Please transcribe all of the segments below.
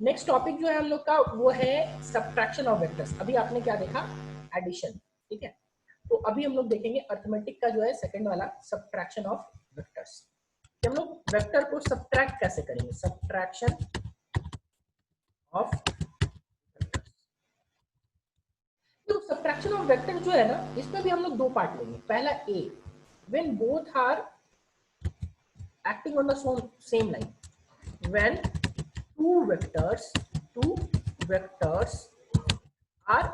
Next topic जो है हम लोग का वो है सब्ट्रैक्शन ऑफ वेक्टर्स। अभी आपने क्या देखा, एडिशन, ठीक है। तो अभी हम लोग देखेंगे अर्थमेटिक का जो है सेकंड वाला सब्ट्रैक्शन ऑफ वेक्टर्स। हम लोग वेक्टर को सब्ट्रैक्ट कैसे करेंगे, सब्ट्रैक्शन ऑफ वेक्टर्स। तो सब्ट्रैक्शन ऑफ वेक्टर जो है ना, इसमें भी हम लोग दो पार्ट लेंगे। पहला A, when both are acting on the same line, when two vectors are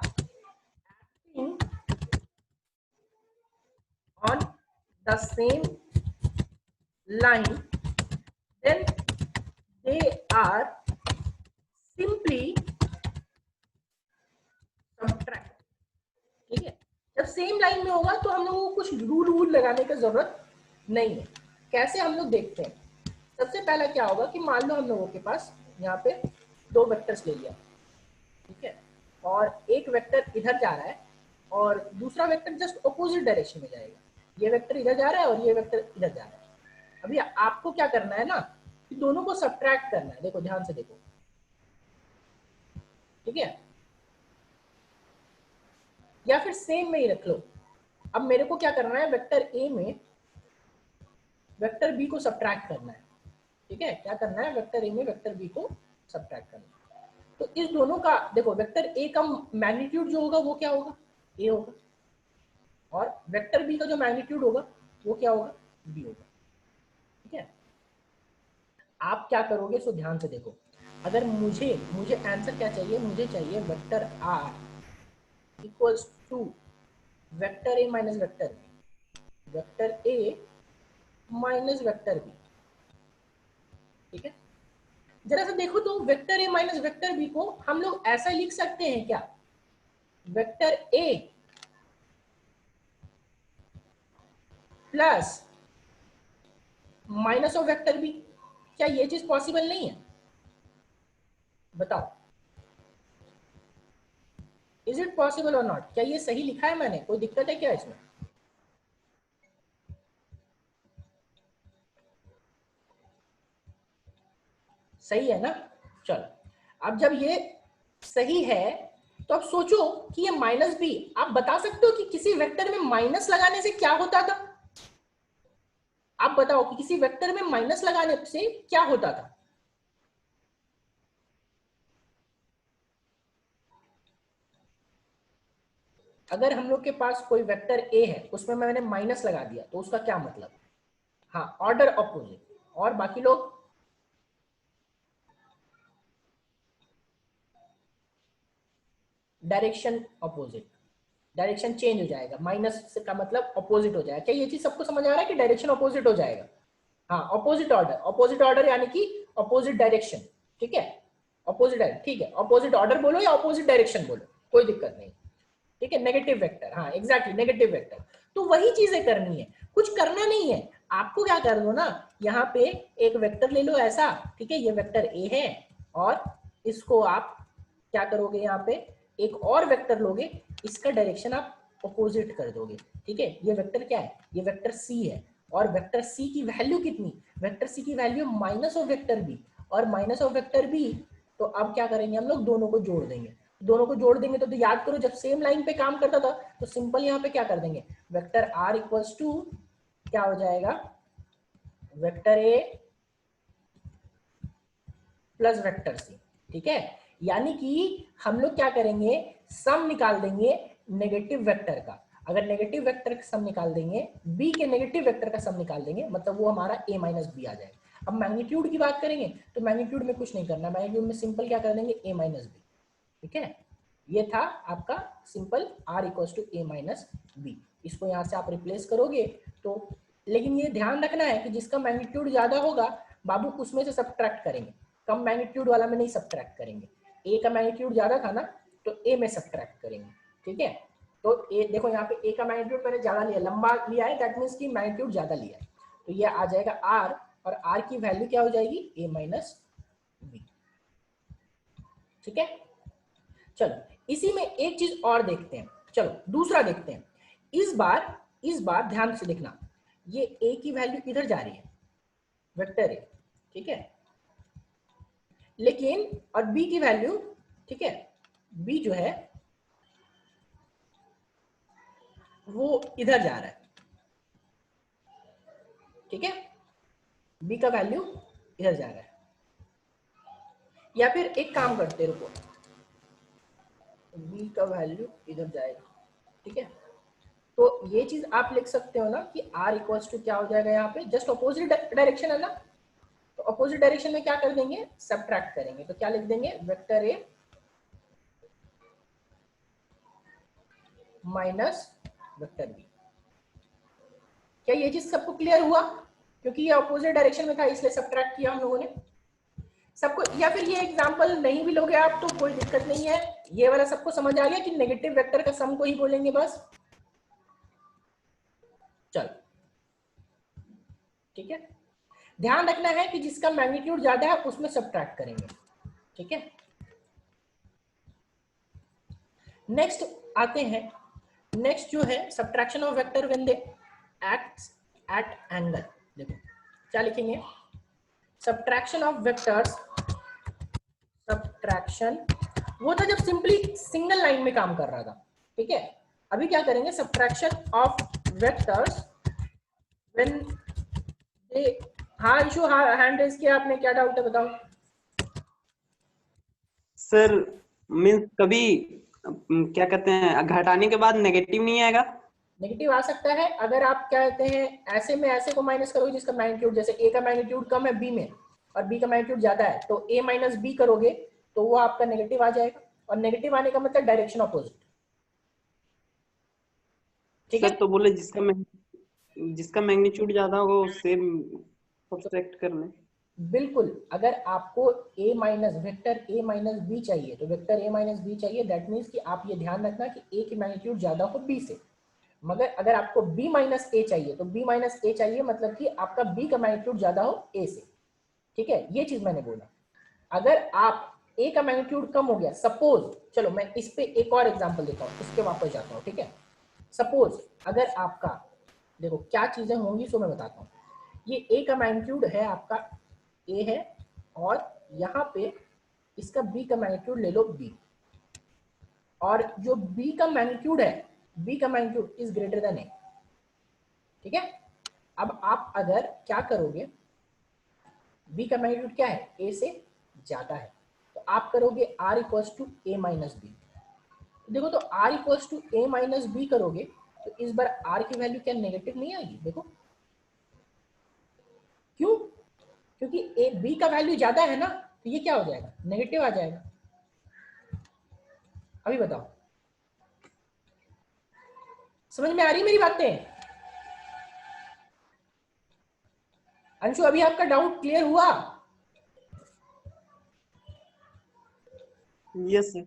acting on the same line, then they are simply subtract, ठीक है। जब सेम लाइन में होगा तो हम लोगों को कुछ रूल लगाने की जरूरत नहीं है। कैसे हम लोग देखते हैं, सबसे पहला क्या होगा कि मान लो हम लोगों के पास यहाँ पे दो वेक्टर्स ले लिया, ठीक है, और एक वेक्टर इधर जा रहा है और दूसरा वेक्टर जस्ट ऑपोजिट डायरेक्शन में जाएगा। ये वेक्टर इधर जा रहा है और ये वेक्टर इधर जा रहा है। अभी आपको क्या करना है ना, कि दोनों को सब्ट्रैक्ट करना है। देखो ध्यान से देखो, ठीक है, या फिर सेम में ही रख लो। अब मेरे को क्या करना है, वेक्टर ए में वेक्टर बी को सब्ट्रैक्ट करना है, ठीक है। क्या करना है, वेक्टर ए में वेक्टर बी को सब्ट्रैक्ट करना है। तो इस दोनों का देखो, वेक्टर ए का मैग्नीट्यूड जो होगा वो क्या होगा, ए होगा, और वेक्टर बी का जो मैग्नीट्यूड होगा वो क्या होगा, बी होगा, ठीक है। आप क्या करोगे, सो ध्यान से देखो। अगर मुझे आंसर क्या चाहिए, मुझे चाहिए vector R equals to vector A minus vector B, vector A minus vector B, ठीक है। जरा सा देखो तो vector A minus vector B को हम लोग ऐसा लिख सकते हैं क्या, vector A plus minus of vector B. क्या ये चीज पॉसिबल नहीं है, बताओ, इज इट पॉसिबल और नॉट? क्या ये सही लिखा है मैंने, कोई दिक्कत है क्या इसमें? सही है ना। चलो, अब जब ये सही है तो अब सोचो कि ये माइनस बी, आप बता सकते हो कि किसी वेक्टर में माइनस लगाने से क्या होता था? आप बताओ कि किसी वेक्टर में माइनस लगाने से क्या होता था? अगर हम लोग के पास कोई वेक्टर ए है, उसमें मैंने माइनस लगा दिया तो उसका क्या मतलब? हाँ, ऑर्डर ऑपोजिट। और बाकी लोग डायरेक्शन ऑपोजिट, डायरेक्शन चेंज हो जाएगा। माइनस का मतलब ऑपोजिट हो जाएगा। क्या ये चीज सबको समझ आ रहा है कि डायरेक्शन ऑपोजिट हो जाएगा? हाँ, ऑपोजिट ऑर्डर, ऑपोजिट ऑर्डर यानी कि ऑपोजिट डायरेक्शन, ठीक है। ऑपोजिट है, ठीक है, ऑपोजिट ऑर्डर बोलो या ऑपोजिट डायरेक्शन बोलो, कोई दिक्कत नहीं, ठीक है। नेगेटिव वेक्टर, हाँ एग्जैक्टली, नेगेटिव वेक्टर। तो वही चीजें करनी है, कुछ करना नहीं है आपको। क्या कर दो ना, यहाँ पे एक वेक्टर ले लो ऐसा, ठीक है, ये वेक्टर ए है, और इसको आप क्या करोगे, यहाँ पे एक और वेक्टर लोगे, इसका डायरेक्शन आप अपोजिट कर दोगे, ठीक है। ये वेक्टर क्या है, ये वेक्टर सी है, और वेक्टर सी की वैल्यू कितनी, वेक्टर सी की value minus of vector B, और माइनस ऑफ वेक्टर बी। तो अब क्या करेंगे हम लोग, दोनों को जोड़ देंगे। दोनों को जोड़ देंगे तो याद करो, जब सेम लाइन पे काम करता था तो सिंपल यहाँ पे क्या कर देंगे, वेक्टर आर इक्वल्स टू क्या हो जाएगा, vector A plus vector C, ठीक है। यानी कि हम लोग क्या करेंगे, सम निकाल देंगे नेगेटिव वेक्टर का। अगर नेगेटिव वेक्टर का सम निकाल देंगे, बी के नेगेटिव वेक्टर का सम निकाल देंगे, मतलब वो हमारा ए माइनस बी आ जाएगा। अब मैग्नीट्यूड की बात करेंगे तो मैग्नीट्यूड में कुछ नहीं करना, मैग्नीट्यूड में सिंपल क्या कर देंगे, ए माइनस बी, ठीक है। ये था आपका simple R equals to A minus B. इसको यहाँ से आप रिप्लेस करोगे तो, लेकिन ये ध्यान रखना है कि जिसका मैग्नीट्यूड ज्यादा होगा बाबू उसमें से सब्ट्रैक्ट करेंगे, कम मैग्नीट्यूड वाला में नहीं सब्ट्रैक्ट करेंगे। ए का मैग्नीट्यूड ज्यादा था ना तो ए में सब्ट्रैक्ट करेंगे, ठीक है। तो ए देखो, यहाँ पे ए का मैग्नीट्यूड मैंने ज्यादा लिया, लंबा लिया है, दैट मीन्स की मैग्नीट्यूड ज्यादा लिया है, तो ये आ जाएगा आर, और आर की वैल्यू क्या हो जाएगी, ए माइनस बी, ठीक है। चलो, इसी में एक चीज और देखते हैं, चलो दूसरा देखते हैं। इस बार ध्यान से देखना, ये ए की वैल्यू इधर जा रही है, वेक्टर ए, ठीक है। लेकिन और बी की वैल्यू, ठीक है, बी जो है वो इधर जा रहा है, ठीक है, बी का वैल्यू इधर जा रहा है। या फिर एक काम करते, रुको, बी का वैल्यू इधर जाएगा, ठीक है। तो ये चीज आप लिख सकते हो ना कि आर इक्वल्स टू क्या हो जाएगा, यहाँ पे जस्ट अपोजिट डायरेक्शन है ना, तो अपोजिट डायरेक्शन में क्या कर देंगे, सब्ट्रैक्ट करेंगे, तो क्या लिख देंगे, vector A minus vector B. क्या ये चीज सबको क्लियर हुआ? क्योंकि ये अपोजिट डायरेक्शन में था इसलिए सब्ट्रैक्ट किया हम लोगों ने सबको। या फिर ये एग्जांपल नहीं भी लोगे आप तो कोई दिक्कत नहीं है, ये वाला सबको समझ आ गया कि नेगेटिव वेक्टर का सम को ही बोलेंगे बस। चलो ठीक है, ध्यान रखना है कि जिसका मैग्नीट्यूड ज्यादा है उसमें सब्ट्रैक्ट करेंगे, ठीक है। नेक्स्ट आते हैं, नेक्स्ट जो है subtraction of vector when they acts at angle. देखो क्या लिखेंगे, सब्ट्रैक्शन ऑफ वेक्टर्स, सब्ट्रैक्शन वो था जब सिंपली सिंगल लाइन में काम कर रहा था, ठीक है। अभी क्या करेंगे, subtraction of vectors when they, हाँ इशू, हाँ हैंड रेज किया आपने, क्या डाउट है बताओ। सर मीन्स कभी क्या कहते हैं घटाने के बाद नेगेटिव नहीं आएगा? नेगेटिव आ सकता है अगर आप क्या कहते हैं ऐसे में ऐसे को माइनस करोगे जिसका मैग्नीट्यूड, जैसे ए का मैग्नीट्यूड कम है बी में और बी का मैग्नीट्यूड ज्यादा है, तो ए माइनस बी करोगे तो वो आपका नेगेटिव आ जाएगा, और नेगेटिव आने का मतलब डायरेक्शन अपोजिट, ठीक है। सर तो बोले जिसका मैग्नीट्यूड ज्यादा होगा उससे सब्ट्रैक्ट कर लें। बिल्कुल, अगर आपको a minus vector a minus B चाहिए तो वेक्टर a माइनस बी चाहिए, दैट मीन्स कि आप ये ध्यान रखना कि a की मैग्नीट्यूड ज्यादा हो b से, मगर अगर आपको b माइनस a चाहिए तो b माइनस a चाहिए मतलब कि आपका b का मैग्नीट्यूड ज्यादा हो a से, ठीक है। ये चीज मैंने बोला, अगर आप a का मैग्नीट्यूड कम हो गया, सपोज, चलो मैं इस पे एक और एग्जांपल देता हूँ, इस पे वापस जाता हूँ, ठीक है। सपोज अगर आपका, देखो क्या चीजें होंगी सो मैं बताता हूँ, ये a का मैग्नीट्यूड है आपका a है, और यहाँ पे इसका b का मैग्नीट्यूड ले लो b, और जो b का मैग्नीट्यूड है, b का magnitude is greater than a, ठीक है। अब आप अगर क्या करोगे, b का मैग्नीट्यूड क्या है, a से ज्यादा है, तो आप करोगे r equals to a minus B. देखो तो r equals to a minus B करोगे तो इस बार r की वैल्यू क्या नेगेटिव नहीं आएगी, देखो क्यों, क्योंकि a b का वैल्यू ज्यादा है ना, तो ये क्या हो जाएगा, नेगेटिव आ जाएगा। अभी बताओ समझ में आ रही मेरी बातें? अंशु अभी आपका डाउट क्लियर हुआ? Yes sir.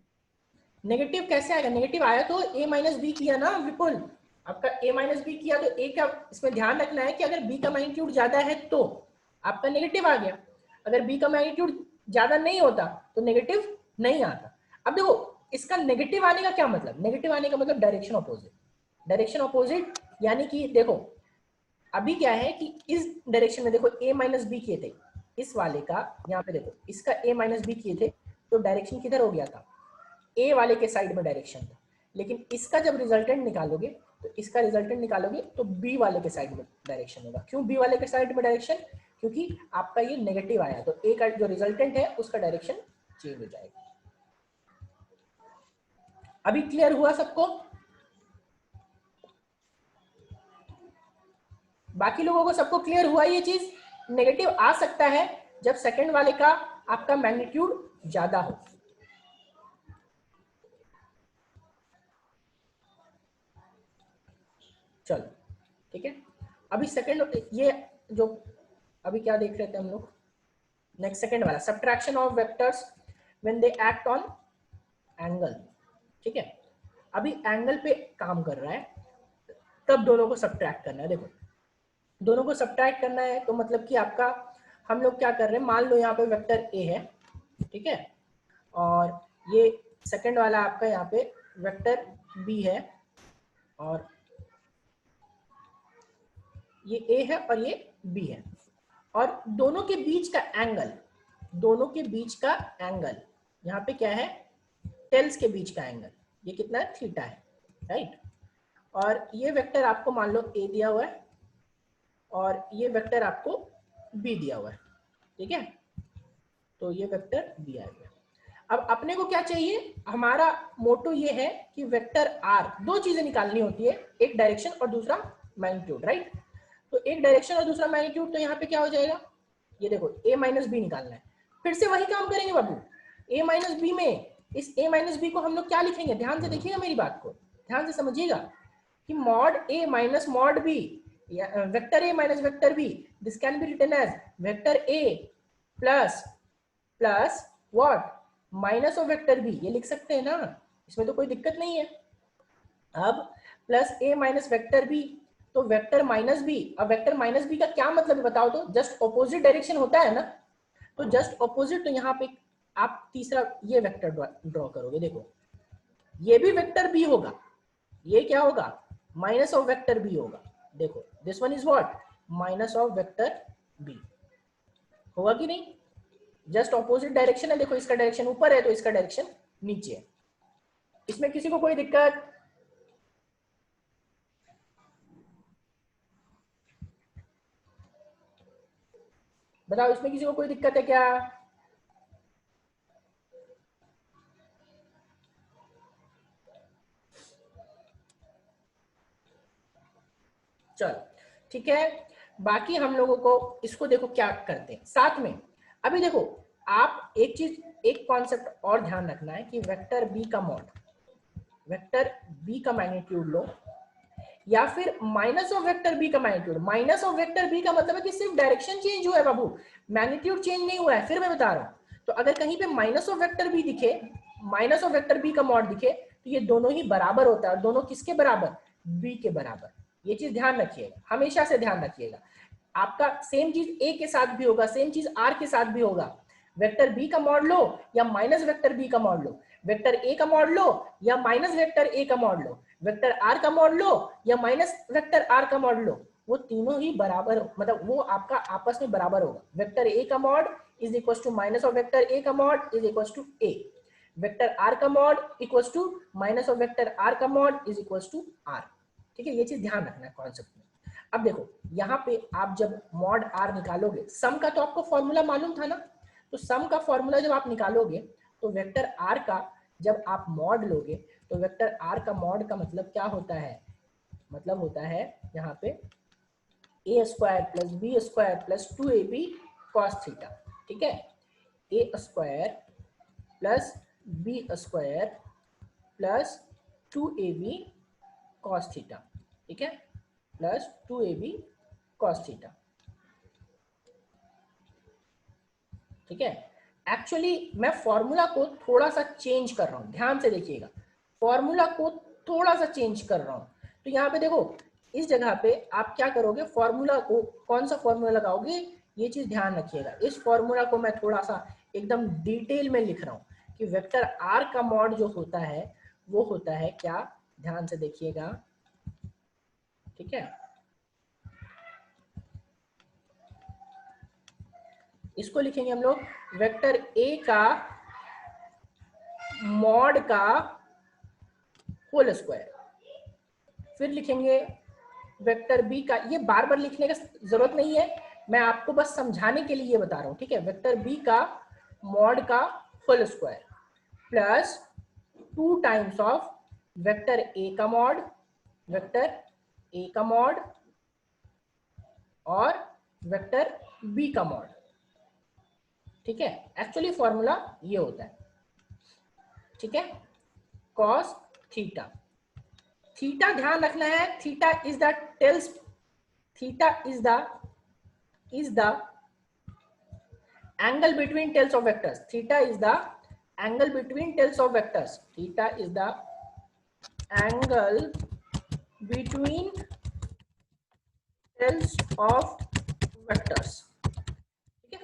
नेगेटिव कैसे आएगा, नेगेटिव आया तो a माइनस बी किया ना विपुल, आपका a माइनस बी किया तो a का, इसमें ध्यान रखना है कि अगर b का मैग्नीट्यूड ज्यादा है तो आपका नेगेटिव आ गया, अगर b का मैग्नीट्यूड ज्यादा नहीं होता तो नेगेटिव नहीं आता। अब देखो इसका नेगेटिव आने का क्या मतलब, नेगेटिव आने का मतलब डायरेक्शन अपोजिट, डायरेक्शन अपोजिट यानी कि देखो अभी क्या है कि इस डायरेक्शन में देखो a माइनस बी किए थे, इस वाले का यहाँ पे देखो इसका a माइनस बी किए थे तो डायरेक्शन किधर हो गया था, ए वाले के साइड में डायरेक्शन था, लेकिन इसका जब रिजल्टेंट निकालोगे तो इसका रिजल्टेंट निकालोगे तो बी वाले के साइड में डायरेक्शन होगा। क्यों बी वाले के साइड में डायरेक्शन, क्योंकि आपका ये नेगेटिव आया तो ए का जो रिजल्टेंट है उसका डायरेक्शन चेंज हो जाएगा। अभी क्लियर हुआ सबको? बाकी लोगों को सबको क्लियर हुआ ये चीज, नेगेटिव आ सकता है जब सेकंड वाले का आपका मैग्नीट्यूड ज्यादा हो। चलो ठीक है, अभी सेकंड ये जो अभी क्या देख रहे थे हम लोग, नेक्स्ट सेकंड वाला subtraction of vectors when they act on angle, ठीक है। अभी एंगल पे काम कर रहा है तब दोनों को सब्ट्रैक्ट करना है। देखो दोनों को सब्ट्रैक्ट करना है तो मतलब कि आपका, हम लोग क्या कर रहे हैं, मान लो यहाँ पे वेक्टर ए है, ठीक है, और ये सेकंड वाला आपका यहाँ पे वेक्टर बी है, और ये ए है और ये बी है, और दोनों के बीच का एंगल दोनों के बीच का एंगल, यहाँ पे क्या है, टेल्स के बीच का एंगल, ये कितना है, थीटा है, राइट। और ये वेक्टर आपको मान लो ए दिया हुआ है और ये वेक्टर आपको बी दिया हुआ है, ठीक है। तो ये वेक्टर बी आ गया। अब अपने को क्या चाहिए, हमारा मोटो ये है कि वेक्टर आर, दो चीजें निकालनी होती है, एक डायरेक्शन और दूसरा मैग्नीट्यूड, राइट। तो एक डायरेक्शन और दूसरा मैग्नीट्यूड, तो यहाँ पे क्या हो जाएगा, ये देखो a माइनस बी निकालना है। फिर से वही काम करेंगे बाबू, a माइनस बी में इस a माइनस बी को हम लोग क्या लिखेंगे, ध्यान से देखिएगा मेरी बात को, ध्यान से समझिएगा कि मॉड a माइनस mod b, vector a minus vector b, this can be written as vector a plus plus what, minus of vector B, ये लिख सकते हैं ना, इसमें तो कोई दिक्कत नहीं है। अब प्लस ए माइनस वेक्टर बी, तो वेक्टर माइनस बी, अब वेक्टर माइनस बी का क्या मतलब है बताओ तो, जस्ट ऑपोजिट डायरेक्शन होता है ना, तो जस्ट ऑपोजिट, तो यहाँ पे आप तीसरा ये वेक्टर ड्रॉ करोगे, देखो ये भी वेक्टर बी होगा, ये क्या होगा, माइनस ऑफ वेक्टर बी होगा, देखो this one is what, minus of vector B, होगा कि नहीं, जस्ट ऑपोजिट डायरेक्शन है, देखो इसका डायरेक्शन ऊपर है तो इसका डायरेक्शन नीचे है। इसमें किसी को कोई दिक्कत, बताओ इसमें किसी को कोई दिक्कत है क्या? चलो ठीक है, बाकी हम लोगों को इसको देखो क्या करते हैं साथ में। अभी देखो आप एक चीज, एक कॉन्सेप्ट और ध्यान रखना है कि वेक्टर बी का मॉड, वेक्टर बी का मैग्नीट्यूड लो या फिर माइनस ऑफ वेक्टर बी का magnitude. Minus of vector B का मतलब है कि सिर्फ डायरेक्शन चेंज हुआ है बाबू, मैग्नीट्यूड चेंज नहीं हुआ है। फिर मैं बता रहा हूं, तो अगर कहीं पे माइनस ऑफ वेक्टर बी दिखे, माइनस ऑफ वेक्टर बी का मॉड दिखे, तो ये दोनों ही बराबर होता है, और दोनों किसके बराबर, बी के बराबर। ये चीज ध्यान रखिएगा, हमेशा से ध्यान रखिएगा। आपका सेम चीज ए के साथ भी होगा, सेम चीज आर के साथ भी होगा। वेक्टर बी का मॉड लो या माइनस वेक्टर बी का मॉड लो, वेक्टर ए का मॉड लो या माइनस वेक्टर ए का मॉड लो, वेक्टर आर का मॉड लो या माइनस वेक्टर आर का मॉड लो, वो तीनों ही बराबर, मतलब वो आपका आपस में बराबर होगा। वेक्टर ए का mod is equal to minus of vector A का mod is equal to A, vector R का mod equal to minus of vector R का mod is equal to R. ठीक है, ये चीज ध्यान रखना है कॉन्सेप्ट में। अब देखो यहाँ पे आप जब मॉड आर निकालोगे, सम का तो आपको फॉर्मूला मालूम था ना, तो सम का फॉर्मूला जब आप निकालोगे तो वेक्टर आर का जब आप मॉड लोगे, तो वेक्टर आर का मॉड का मतलब क्या होता है, मतलब होता है यहाँ पे A square plus B square plus 2ab cos theta. ठीक है, A square plus B square plus 2ab cos theta, ठीक है, प्लस 2ab कॉस थीटा। ठीक है, एक्चुअली मैं फॉर्मूला को थोड़ा सा चेंज कर रहा हूं, ध्यान से देखिएगा, फॉर्मूला को थोड़ा सा चेंज कर रहा हूं। तो यहाँ पे देखो इस जगह पे आप क्या करोगे, फॉर्मूला को कौन सा फॉर्मूला लगाओगे, ये चीज ध्यान रखिएगा। इस फॉर्मूला को मैं थोड़ा सा एकदम डिटेल में लिख रहा हूं कि वेक्टर आर का मॉड जो होता है वो होता है क्या, ध्यान से देखिएगा। ठीक है, इसको लिखेंगे हम लोग वेक्टर ए का मॉड का होल स्क्वायर, फिर लिखेंगे वेक्टर बी का, ये बार बार लिखने का जरूरत नहीं है, मैं आपको बस समझाने के लिए बता रहा हूं। ठीक है, वेक्टर बी का मॉड का whole square plus 2 times of vector A का मॉड, वेक्टर ए का मॉड और वेक्टर बी का मॉड। ठीक है, एक्चुअली फॉर्मूला ये होता है। ठीक है, कॉस थीटा, थीटा ध्यान रखना है, theta is the tails, theta is the angle between tails of vectors, theta is the angle between tails of vectors, theta is the angle between tails of vectors। ठीक है,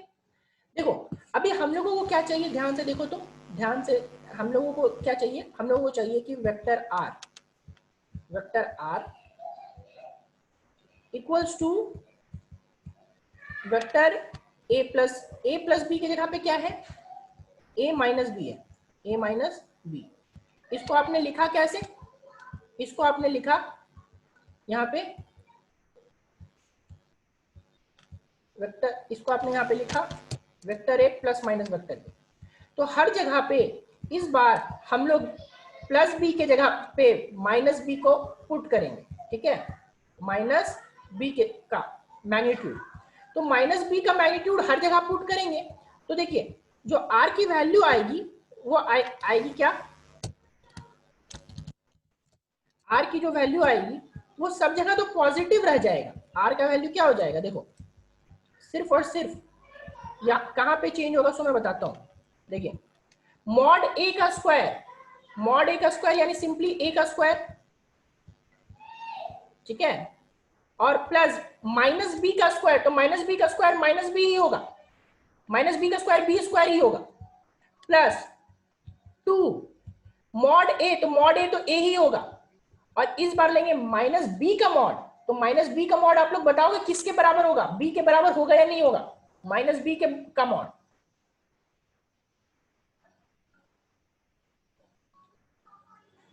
देखो अभी हम लोगों को क्या चाहिए, ध्यान से देखो तो, ध्यान से, हम लोगों को क्या चाहिए, हम लोगों को चाहिए कि vector r equals to vector A plus B की जगह पे क्या है, ए माइनस बी है, ए माइनस बी। इसको आपने लिखा कैसे, इसको आपने लिखा यहाँ पे वेक्टर, इसको आपने यहाँ पे लिखा vector A plus minus vector B. तो हर जगह पे इस बार हम लोग प्लस बी के जगह पे माइनस बी को पुट करेंगे, ठीक है, माइनस बी के का मैग्नीट्यूड। तो माइनस बी का मैग्नीट्यूड हर जगह पुट करेंगे, तो देखिए जो आर की वैल्यू आएगी वो आएगी क्या, आर की जो वैल्यू आएगी वो सब जगह तो पॉजिटिव रह जाएगा। आर का वैल्यू क्या हो जाएगा, देखो सिर्फ और सिर्फ या कहां पे चेंज होगा, सो मैं बताता हूं। देखिए मॉड ए का स्क्वायर, मॉड ए का स्क्वायर यानी सिंपली ए का स्क्वायर, ठीक है, और प्लस माइनस बी का स्क्वायर, तो माइनस बी का स्क्वायर माइनस बी ही होगा, माइनस बी का स्क्वायर बी स्क्वायर ही होगा, प्लस 2 मॉड ए, तो मॉड ए तो ए ही होगा, और इस बार लेंगे माइनस बी का मॉड, तो माइनस बी का मॉड आप लोग बताओगे किसके बराबर होगा, बी के बराबर होगा या नहीं होगा, माइनस बी के का मॉड,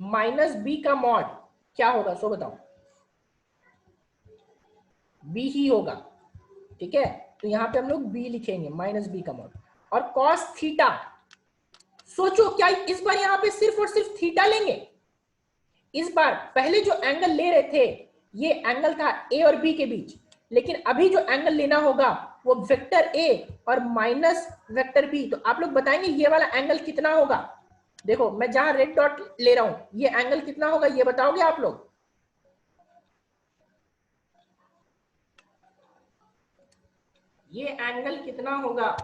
माइनस बी का मॉड क्या होगा सो बताओ, बी ही होगा, ठीक है। तो यहां पे हम लोग बी लिखेंगे, माइनस बी का मॉड। और कॉस थीटा, सोचो क्या इस बार यहां पे सिर्फ और सिर्फ थीटा लेंगे, इस बार पहले जो एंगल ले रहे थे ये एंगल था ए और बी के बीच, लेकिन अभी जो एंगल लेना होगा वो वेक्टर ए और माइनस वेक्टर बी। तो आप लोग बताएंगे ये वाला एंगल कितना होगा, देखो मैं जहां रेड डॉट ले रहा हूं ये एंगल कितना होगा ये बताओगे आप लोग, ये एंगल कितना होगा,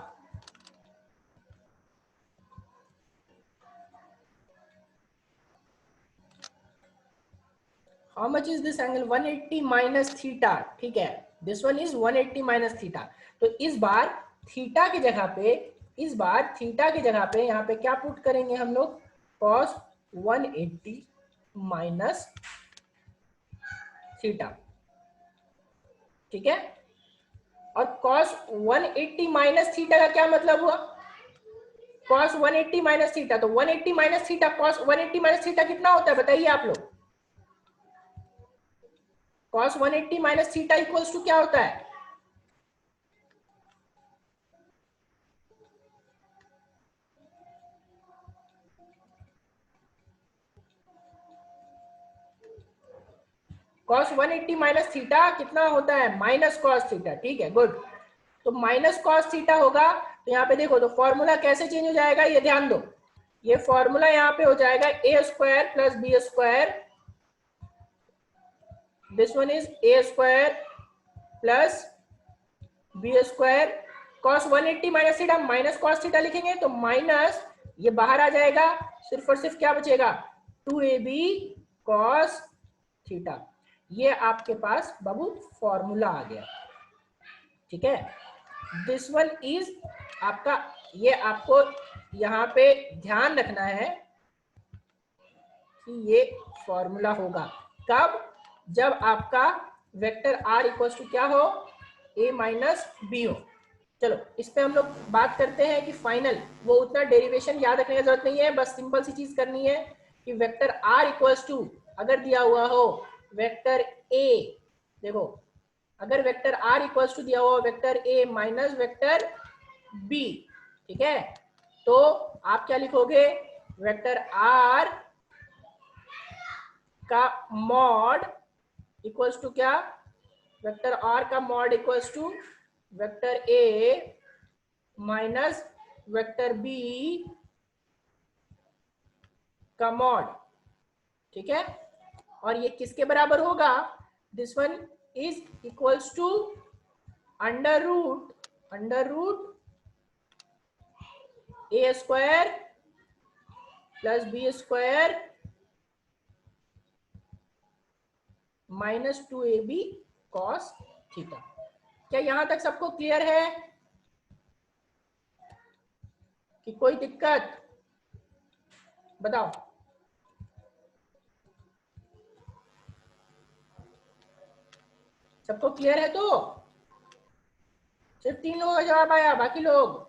how much is this angle, 180 minus theta, ठीक है, this one is 180 minus theta. तो इस बार थीटा की जगह पे, इस बार थीटा की जगह पे यहाँ पे क्या पुट करेंगे हम लोग, cos 180 माइनस थीटा, ठीक है। और cos 180 माइनस थीटा का क्या मतलब हुआ, cos 180 माइनस थीटा, तो 180 minus theta, cos 180 minus theta कितना होता है बताइए आप लोग, cos 180 minus theta equals to क्या होता है, cos 180 माइनस थीटा कितना होता है, माइनस cos थीटा, ठीक है, गुड। तो माइनस cos थीटा होगा, तो यहाँ पे देखो तो फॉर्मूला कैसे चेंज हो जाएगा ये ध्यान दो, ये फॉर्मूला यहाँ पे हो जाएगा A square plus B square, this one is A square plus B square, cos 180 minus theta minus cos theta लिखेंगे तो माइनस ये बाहर आ जाएगा, सिर्फ और सिर्फ क्या बचेगा 2ab cos थीटा, ये आपके पास बाबू फॉर्मूला आ गया, ठीक है। दिस वन इज आपका, ये आपको यहाँ पे ध्यान रखना है कि ये फॉर्मूला होगा कब, जब आपका वेक्टर आर इक्वल टू क्या हो, ए माइनस बी हो। चलो इस पे हम लोग बात करते हैं कि फाइनल, वो उतना डेरिवेशन याद रखने की जरूरत नहीं है, बस सिंपल सी चीज करनी है कि वेक्टर आर इक्वल्स टू, अगर दिया हुआ हो वेक्टर ए, देखो अगर वेक्टर आर इक्वल्स टू दिया हुआ vector A minus vector B, ठीक है, तो आप क्या लिखोगे, वेक्टर आर का मॉड इक्वल्स टू क्या, वेक्टर आर का mod equals to vector A minus vector B का मॉड, ठीक है। और ये किसके बराबर होगा, this one is equals to under root A square plus B square minus 2ab cos theta. क्या यहां तक सबको क्लियर है कि कोई दिक्कत, बताओ, सबको क्लियर है तो सिर्फ 3 लोगों का जवाब आया, बाकी लोग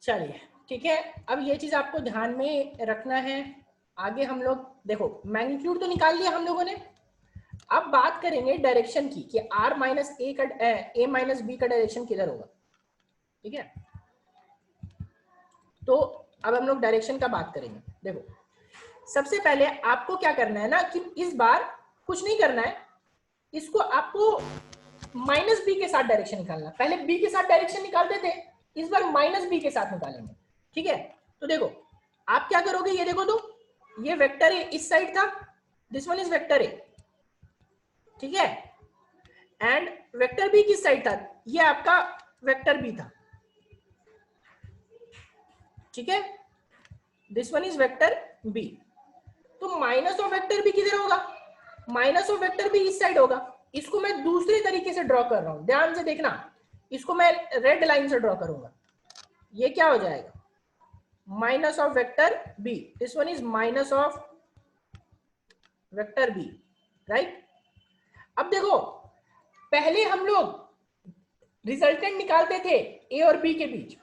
चलिए ठीक है। अब ये चीज आपको ध्यान में रखना है। आगे हम लोग देखो मैग्नीट्यूड तो निकाल लिया हम लोगों ने, अब बात करेंगे डायरेक्शन की कि r माइनस ए का a माइनस बी का डायरेक्शन किधर होगा। ठीक है, तो अब हम लोग डायरेक्शन का बात करेंगे। देखो सबसे पहले आपको क्या करना है ना कि इस बार कुछ नहीं करना है, इसको आपको माइनस बी के साथ डायरेक्शन निकालना। पहले बी के साथ डायरेक्शन निकालते थे, इस बार माइनस बी के साथ निकालेंगे। ठीक है, तो देखो आप क्या करोगे, ये देखो तो ये वेक्टर ए इस साइड था, this one is vector A. ठीक है, एंड वेक्टर बी किस साइड था, ये आपका वेक्टर बी था। ठीक है, this one is vector B. तो माइनस ऑफ वेक्टर बी किधर होगा, माइनस ऑफ वेक्टर बी इस साइड होगा। इसको मैं दूसरे तरीके से ड्रॉ कर रहा हूं, ध्यान से देखना। इसको मैं रेड लाइन से ड्रॉ करूंगा, ये क्या हो जाएगा, minus of vector B, this one is minus of vector B, right. अब देखो पहले हम लोग रिजल्टेंट निकालते थे ए और बी के बीच,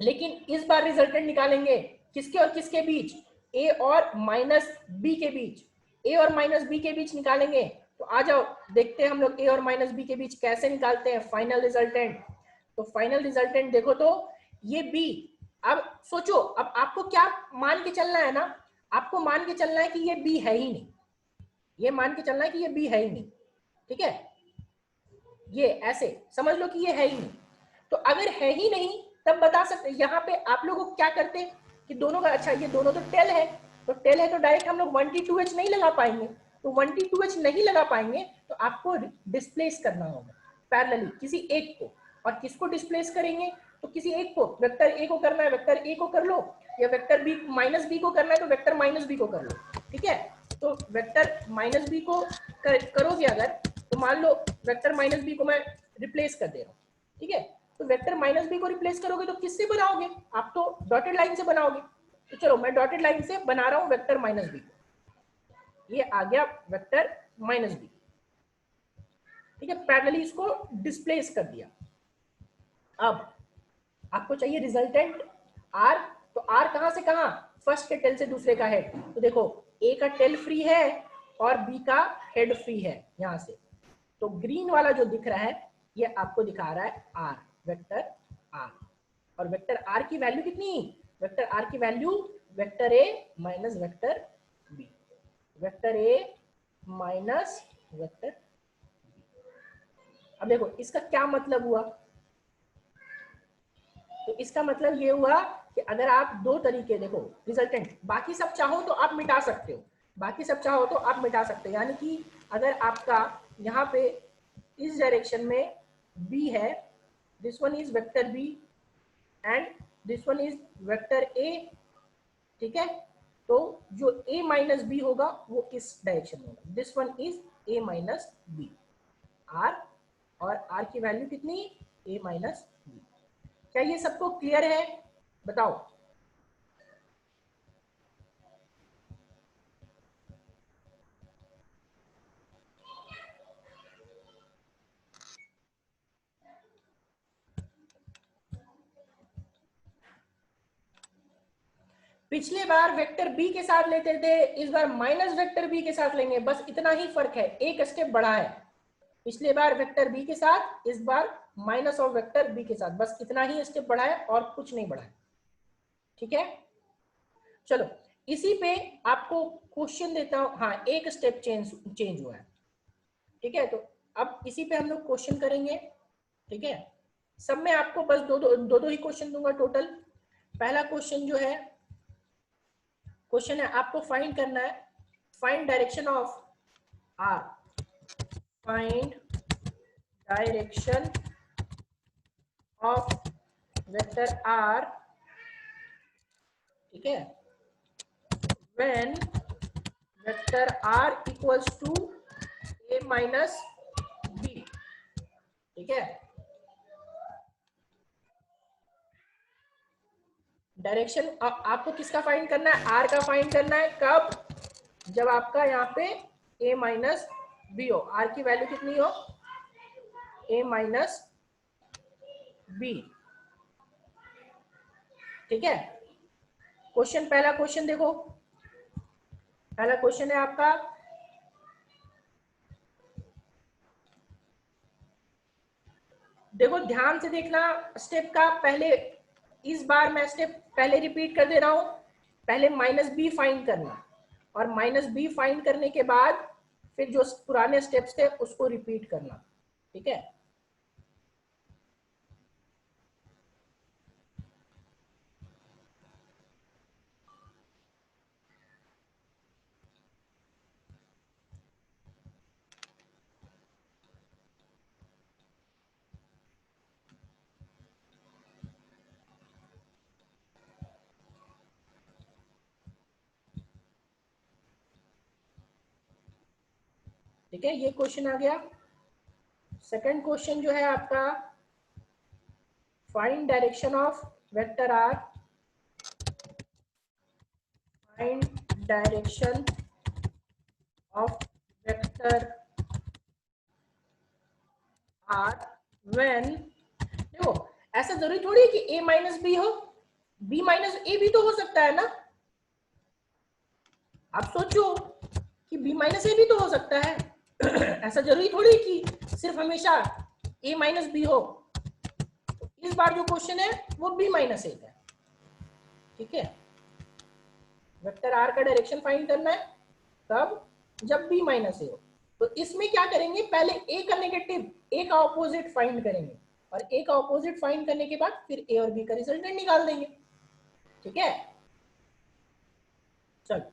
लेकिन इस बार रिजल्टेंट निकालेंगे किसके और किसके बीच, ए और माइनस बी के बीच, ए और माइनस बी के बीच निकालेंगे। तो आ जाओ देखते हैं हम लोग ए और माइनस बी के बीच कैसे निकालते हैं फाइनल रिजल्टेंट। तो फाइनल रिजल्टेंट देखो तो ये बी, अब सोचो अब आपको क्या मान के चलना है ना, आपको मान के चलना है कि ये बी है ही नहीं, ये मान के चलना है कि ये बी है ही नहीं। ठीक है, ये ऐसे समझ लो कि ये है ही नहीं। तो अगर है ही नहीं तब बता सकते, यहाँ पे आप लोग क्या करते कि दोनों का, अच्छा ये दोनों तो टेल है, तो टेल है तो डायरेक्ट हम लोग 1T2H नहीं लगा पाएंगे। तो 1T2H नहीं लगा पाएंगे तो आपको डिस्प्लेस करना होगा पैरेलली किसी एक को। और किसको डिस्प्लेस करेंगे, तो किसी एक को, वेक्टर ए को करना है वेक्टर ए को कर लो, या वेक्टर बी माइनस बी को करना है तो वेक्टर माइनस बी को कर लो। ठीक है, तो वेक्टर माइनस बी को करोगे अगर, तो मान लो वेक्टर माइनस बी को मैं रिप्लेस कर दे रहा हूँ। ठीक है, तो वेक्टर माइनस बी को रिप्लेस करोगे तो किससे बनाओगे, आप तो डॉटेड लाइन से बनाओगे। तो चलो मैं डॉटेड लाइन से बना रहा हूँ वेक्टर माइनस बी को, ये आ गया वेक्टर माइनस बी। ठीक है, पैरेलली इसको डिस्प्लेस कर दिया। अब आपको चाहिए रिजल्टेंट आर, तो आर कहां से कहां, फर्स्ट के टेल से दूसरे का हेड। तो देखो ए का टेल फ्री है और बी का हेड फ्री है यहां से। तो ग्रीन वाला जो दिख रहा है ये आपको दिखा रहा है आर, वेक्टर आर। और वेक्टर आर की वैल्यू कितनी, वेक्टर आर की value vector A minus vector B, vector A minus vector. अब देखो इसका क्या मतलब हुआ, तो इसका मतलब ये हुआ कि अगर आप दो तरीके देखो रिजल्टेंट, बाकी सब चाहो तो आप मिटा सकते हो, बाकी सब चाहो तो आप मिटा सकते हो। यानी कि अगर आपका यहाँ पे इस डायरेक्शन में b है, this one is vector b and this one is vector a। ठीक है, तो जो a माइनस बी होगा वो इस डायरेक्शन में होगा, this one is a minus B, r और r की वैल्यू कितनी, a माइनस बी। क्या ये सबको क्लियर है, बताओ। पिछले बार वेक्टर बी के साथ लेते थे, इस बार माइनस वेक्टर बी के साथ लेंगे, बस इतना ही फर्क है, एक स्टेप बढ़ा है। पिछले बार वेक्टर बी के साथ, इस बार माइनस ऑफ वेक्टर बी के साथ, बस इतना ही स्टेप बढ़ा है और कुछ नहीं बढ़ा है। ठीक है, चलो इसी पे आपको क्वेश्चन देता हूं। हाँ एक स्टेप चेंज हुआ है। ठीक है, तो अब इसी पे हम लोग क्वेश्चन करेंगे। ठीक है, सब में आपको बस दो ही क्वेश्चन दूंगा टोटल। पहला क्वेश्चन जो है, क्वेश्चन है आपको फाइंड करना है, find direction of R, find direction of vector R. ठीक है, when vector R equals to A minus B. ठीक है, डायरेक्शन आपको किसका फाइंड करना है, आर का फाइंड करना है। कब, जब आपका यहाँ पे ए माइनस बी हो, आर की वैल्यू कितनी हो, ए माइनस बी। ठीक है, क्वेश्चन, पहला क्वेश्चन देखो, पहला क्वेश्चन है आपका, देखो ध्यान से देखना स्टेप का, पहले इस बार मैं स्टेप पहले रिपीट कर दे रहा हूं। पहले माइनस बी फाइंड करना, और माइनस बी फाइंड करने के बाद फिर जो पुराने स्टेप्स थे उसको रिपीट करना। ठीक है, ठीक है, ये क्वेश्चन आ गया। सेकंड क्वेश्चन जो है आपका, find direction of vector R, find direction of vector R when, देखो ऐसा जरूरी थोड़ी है कि a माइनस बी हो, b माइनस ए भी तो हो सकता है ना। आप सोचो कि b माइनस ए भी तो हो सकता है। ऐसा जरूरी थोड़ी है कि सिर्फ हमेशा a माइनस बी हो। तो इस बार जो क्वेश्चन है वो b माइनस ए का है। ठीक है, वेक्टर आर का डायरेक्शन फाइंड करना है, तब जब b माइनस ए हो। तो इसमें क्या करेंगे, पहले a का नेगेटिव, a का ऑपोजिट फाइंड करेंगे, और a का ऑपोजिट फाइंड करने के बाद फिर a और b का रिजल्टेंट निकाल देंगे। ठीक है, चलो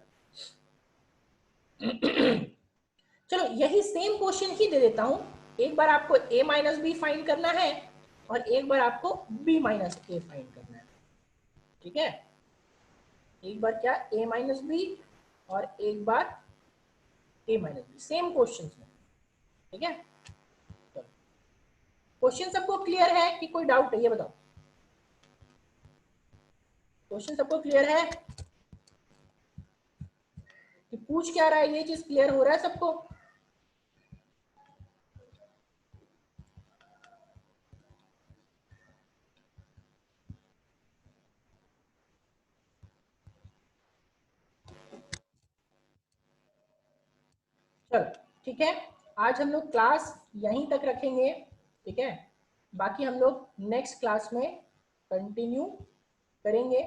चलो यही सेम क्वेश्चन ही दे देता हूं। एक बार आपको a माइनस बी फाइंड करना है, और एक बार आपको b माइनस ए फाइंड करना है। ठीक है, एक बार क्या a माइनस बी, और एक बार a minus B, same question में। ठीक है, क्वेश्चन सबको क्लियर है कि कोई डाउट है, ये बताओ। क्वेश्चन सबको क्लियर है कि पूछ क्या रहा है, ये चीज क्लियर हो रहा है सबको। चलो ठीक है, आज हम लोग क्लास यहीं तक रखेंगे। ठीक है, बाकी हम लोग नेक्स्ट क्लास में कंटिन्यू करेंगे।